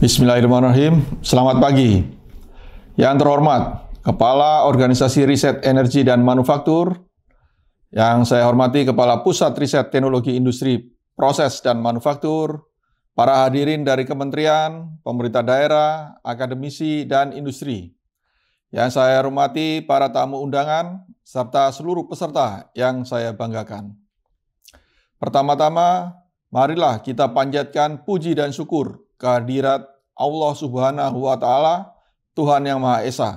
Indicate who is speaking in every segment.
Speaker 1: Bismillahirrahmanirrahim. Selamat pagi. Yang terhormat, Kepala Organisasi Riset Energi dan Manufaktur, yang saya hormati Kepala Pusat Riset Teknologi Industri, Proses dan Manufaktur, para hadirin dari kementerian, pemerintah daerah, akademisi, dan industri. Yang saya hormati para tamu undangan, serta seluruh peserta yang saya banggakan. Pertama-tama, marilah kita panjatkan puji dan syukur kehadirat Allah Subhanahu wa Ta'ala, Tuhan Yang Maha Esa.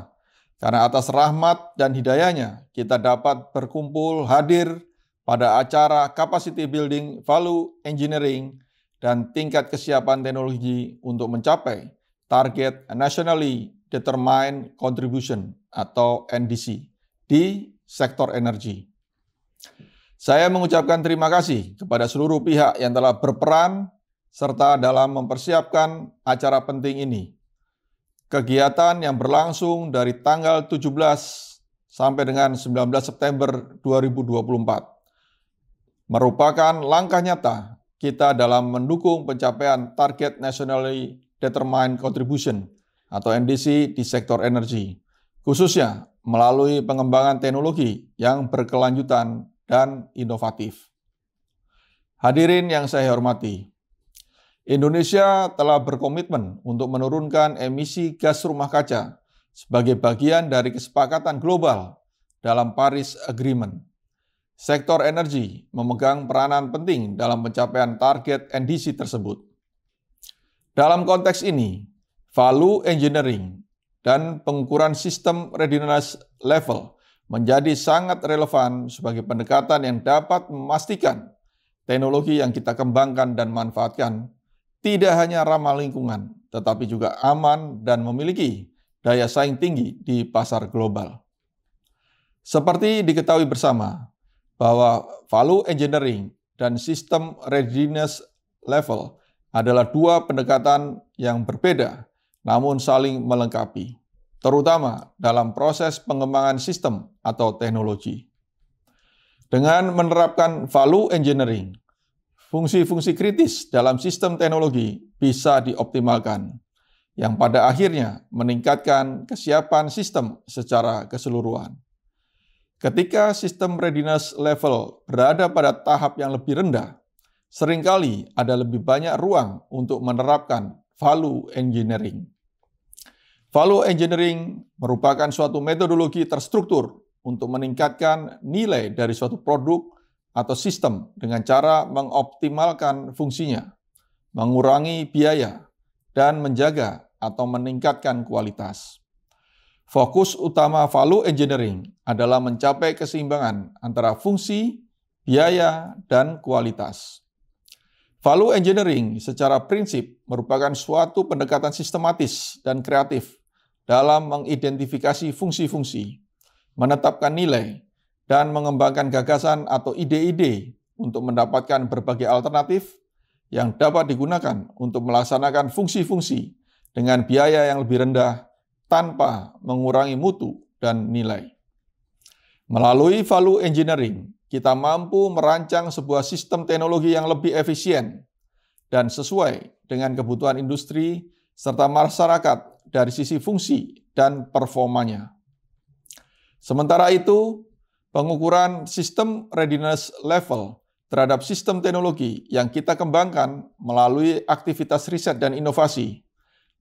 Speaker 1: Karena atas rahmat dan hidayahnya, kita dapat berkumpul hadir pada acara Capacity Building Value Engineering dan tingkat kesiapan teknologi untuk mencapai target Nationally Determined Contribution atau NDC di sektor energi. Saya mengucapkan terima kasih kepada seluruh pihak yang telah berperan serta dalam mempersiapkan acara penting ini. Kegiatan yang berlangsung dari tanggal 17 sampai dengan 19 September 2024 merupakan langkah nyata kita dalam mendukung pencapaian target Nationally Determined Contribution atau NDC di sektor energi, khususnya melalui pengembangan teknologi yang berkelanjutan dan inovatif. Hadirin yang saya hormati, Indonesia telah berkomitmen untuk menurunkan emisi gas rumah kaca sebagai bagian dari kesepakatan global dalam Paris Agreement. Sektor energi memegang peranan penting dalam pencapaian target NDC tersebut. Dalam konteks ini, value engineering dan pengukuran sistem readiness level menjadi sangat relevan sebagai pendekatan yang dapat memastikan teknologi yang kita kembangkan dan manfaatkan tidak hanya ramah lingkungan, tetapi juga aman dan memiliki daya saing tinggi di pasar global. Seperti diketahui bersama, bahwa value engineering dan sistem readiness level adalah dua pendekatan yang berbeda, namun saling melengkapi, terutama dalam proses pengembangan sistem atau teknologi. Dengan menerapkan value engineering, fungsi-fungsi kritis dalam sistem teknologi bisa dioptimalkan, yang pada akhirnya meningkatkan kesiapan sistem secara keseluruhan. Ketika sistem readiness level berada pada tahap yang lebih rendah, seringkali ada lebih banyak ruang untuk menerapkan value engineering. Value engineering merupakan suatu metodologi terstruktur untuk meningkatkan nilai dari suatu produk atau sistem dengan cara mengoptimalkan fungsinya, mengurangi biaya, dan menjaga atau meningkatkan kualitas. Fokus utama value engineering adalah mencapai keseimbangan antara fungsi, biaya, dan kualitas. Value engineering secara prinsip merupakan suatu pendekatan sistematis dan kreatif dalam mengidentifikasi fungsi-fungsi, menetapkan nilai, dan mengembangkan gagasan atau ide-ide untuk mendapatkan berbagai alternatif yang dapat digunakan untuk melaksanakan fungsi-fungsi dengan biaya yang lebih rendah tanpa mengurangi mutu dan nilai. Melalui value engineering, kita mampu merancang sebuah sistem teknologi yang lebih efisien dan sesuai dengan kebutuhan industri serta masyarakat dari sisi fungsi dan performanya. Sementara itu, pengukuran sistem readiness level terhadap sistem teknologi yang kita kembangkan melalui aktivitas riset dan inovasi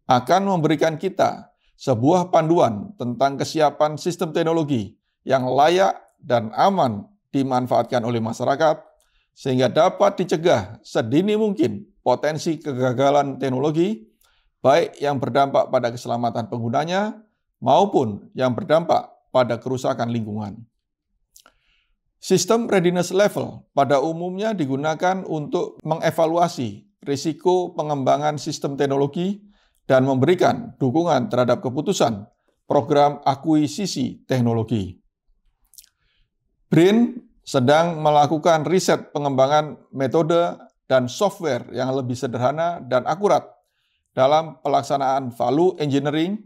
Speaker 1: akan memberikan kita sebuah panduan tentang kesiapan sistem teknologi yang layak dan aman dimanfaatkan oleh masyarakat, sehingga dapat dicegah sedini mungkin potensi kegagalan teknologi, baik yang berdampak pada keselamatan penggunanya maupun yang berdampak pada kerusakan lingkungan. Sistem readiness level pada umumnya digunakan untuk mengevaluasi risiko pengembangan sistem teknologi dan memberikan dukungan terhadap keputusan program akuisisi teknologi. BRIN sedang melakukan riset pengembangan metode dan software yang lebih sederhana dan akurat dalam pelaksanaan value engineering,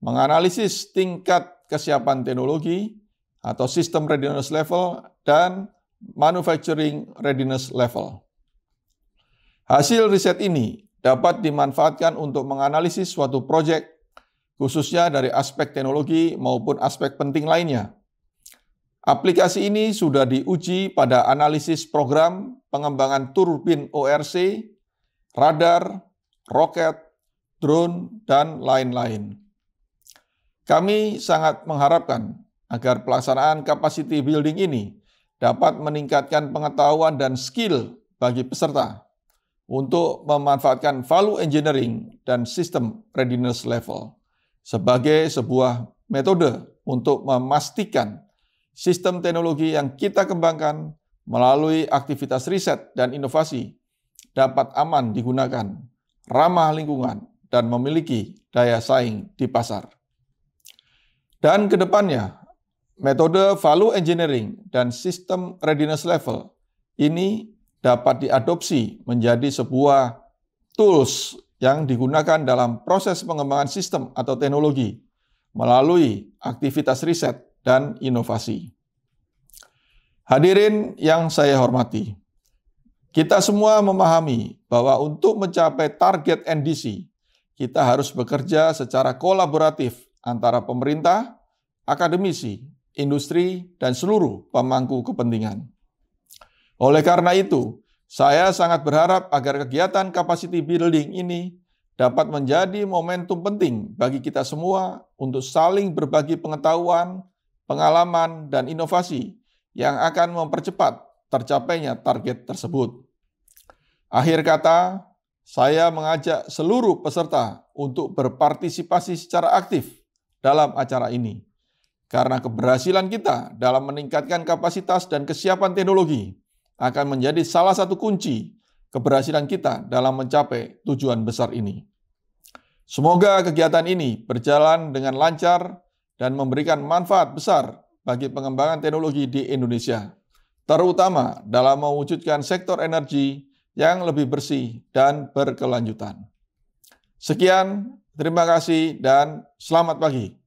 Speaker 1: menganalisis tingkat kesiapan teknologi atau system readiness level dan manufacturing readiness level. Hasil riset ini dapat dimanfaatkan untuk menganalisis suatu proyek, khususnya dari aspek teknologi maupun aspek penting lainnya. Aplikasi ini sudah diuji pada analisis program pengembangan turbin ORC, radar, roket, drone, dan lain-lain. Kami sangat mengharapkan agar pelaksanaan capacity building ini dapat meningkatkan pengetahuan dan skill bagi peserta untuk memanfaatkan value engineering dan sistem readiness level sebagai sebuah metode untuk memastikan sistem teknologi yang kita kembangkan melalui aktivitas riset dan inovasi dapat aman digunakan, ramah lingkungan, dan memiliki daya saing di pasar. Dan ke depannya, metode value engineering dan sistem readiness level ini dapat diadopsi menjadi sebuah tools yang digunakan dalam proses pengembangan sistem atau teknologi melalui aktivitas riset dan inovasi. Hadirin yang saya hormati, kita semua memahami bahwa untuk mencapai target NDC, kita harus bekerja secara kolaboratif antara pemerintah, akademisi, industri, dan seluruh pemangku kepentingan. Oleh karena itu, saya sangat berharap agar kegiatan capacity building ini dapat menjadi momentum penting bagi kita semua untuk saling berbagi pengetahuan, pengalaman, dan inovasi yang akan mempercepat tercapainya target tersebut. Akhir kata, saya mengajak seluruh peserta untuk berpartisipasi secara aktif dalam acara ini, karena keberhasilan kita dalam meningkatkan kapasitas dan kesiapan teknologi akan menjadi salah satu kunci keberhasilan kita dalam mencapai tujuan besar ini. Semoga kegiatan ini berjalan dengan lancar dan memberikan manfaat besar bagi pengembangan teknologi di Indonesia, terutama dalam mewujudkan sektor energi yang lebih bersih dan berkelanjutan. Sekian, terima kasih dan selamat pagi.